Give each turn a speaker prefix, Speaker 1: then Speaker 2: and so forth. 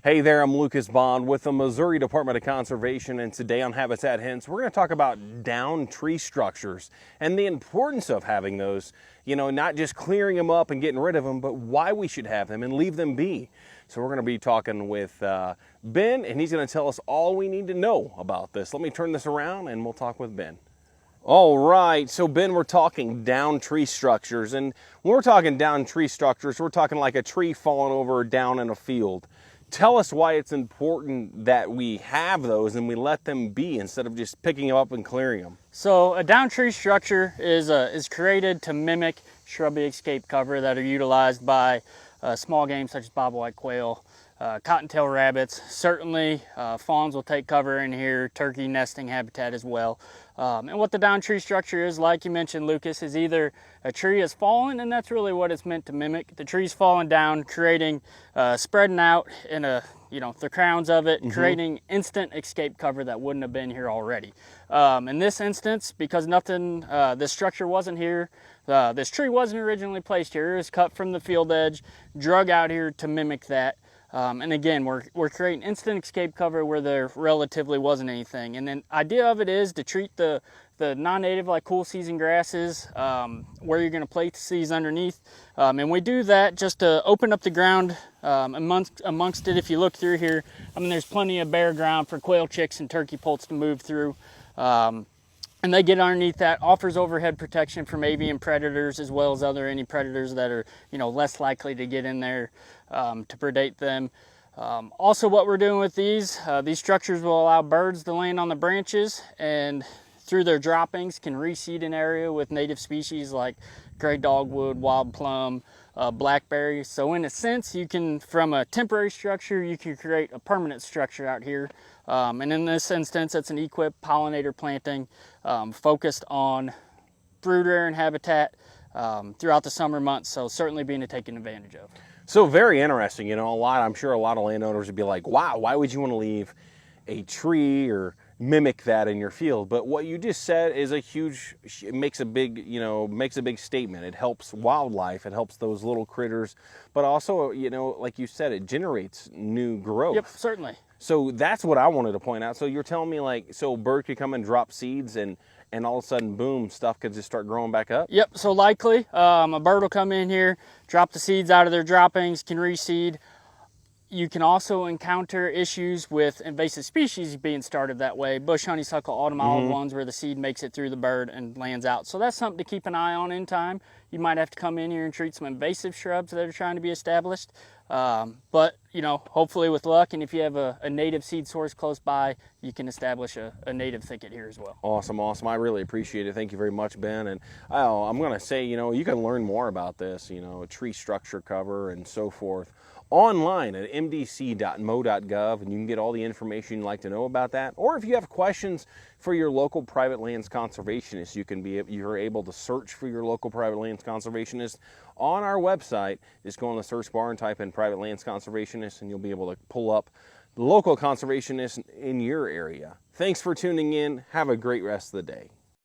Speaker 1: Hey there, I'm Lucas Bond with the Missouri Department of Conservation, and today on Habitat Hints, we're going to talk about down tree structures and the importance of having those, not just clearing them up and getting rid of them, but why we should have them and leave them be. So we're going to be talking with Ben, and he's going to tell us all we need to know about this. Let me turn this around and we'll talk with Ben. All right, so Ben, we're talking down tree structures, and when we're talking down tree structures, we're talking like a tree falling over down in a field. Tell us why it's important that we have those and we let them be instead of just picking them up and clearing them.
Speaker 2: So a down tree structure is created to mimic shrubby escape cover that are utilized by small game such as bobwhite quail, cottontail rabbits. Certainly fawns will take cover in here, turkey nesting habitat as well. And what the down tree structure is, like you mentioned, Lucas, is either a tree has fallen, and that's really what it's meant to mimic. The tree's falling down, creating, spreading out in the crowns of it, creating instant escape cover that wouldn't have been here already. In this instance, because this structure wasn't here, this tree wasn't originally placed here. It was cut from the field edge, drug out here to mimic that. And again, we're creating instant escape cover where there relatively wasn't anything. And the idea of it is to treat the non-native like cool season grasses where you're going to place these underneath. And we do that just to open up the ground amongst it. If you look through here, there's plenty of bare ground for quail chicks and turkey poults to move through. And they get underneath that, offers overhead protection from avian predators as well as any predators that are, less likely to get in there to predate them. Also, what we're doing with these structures will allow birds to land on the branches and through their droppings can reseed an area with native species like gray dogwood, wild plum, blackberry. So in a sense, you can, from a temporary structure, you can create a permanent structure out here. And in this instance, it's an equip pollinator planting focused on brooder and habitat throughout the summer months. So certainly being taken advantage of.
Speaker 1: So very interesting. I'm sure a lot of landowners would be like, wow, why would you want to leave a tree or mimic that in your field? But what you just said is it makes a big statement. It helps wildlife, it helps those little critters, but also, like you said, it generates new growth.
Speaker 2: Yep, certainly.
Speaker 1: So that's what I wanted to point out. So you're telling me so a bird could come and drop seeds and all of a sudden, boom, stuff could just start growing back up?
Speaker 2: Yep, so likely a bird will come in here, drop the seeds out of their droppings, can reseed. You can also encounter issues with invasive species being started that way. Bush honeysuckle, autumn olive ones, where the seed makes it through the bird and lands out. So that's something to keep an eye on in time. You might have to come in here and treat some invasive shrubs that are trying to be established. But, hopefully with luck, and if you have a native seed source close by, you can establish a native thicket here as well.
Speaker 1: Awesome. I really appreciate it. Thank you very much, Ben. And I'm going to say, you can learn more about this, tree structure cover and so forth, online at mdc.mo.gov, and you can get all the information you'd like to know about that. Or if you have questions for your local private lands conservationist, you're able to search for your local private lands conservationist on our website. Just go in the search bar and type in private lands conservationist, and you'll be able to pull up the local conservationist in your area. Thanks for tuning in. Have a great rest of the day.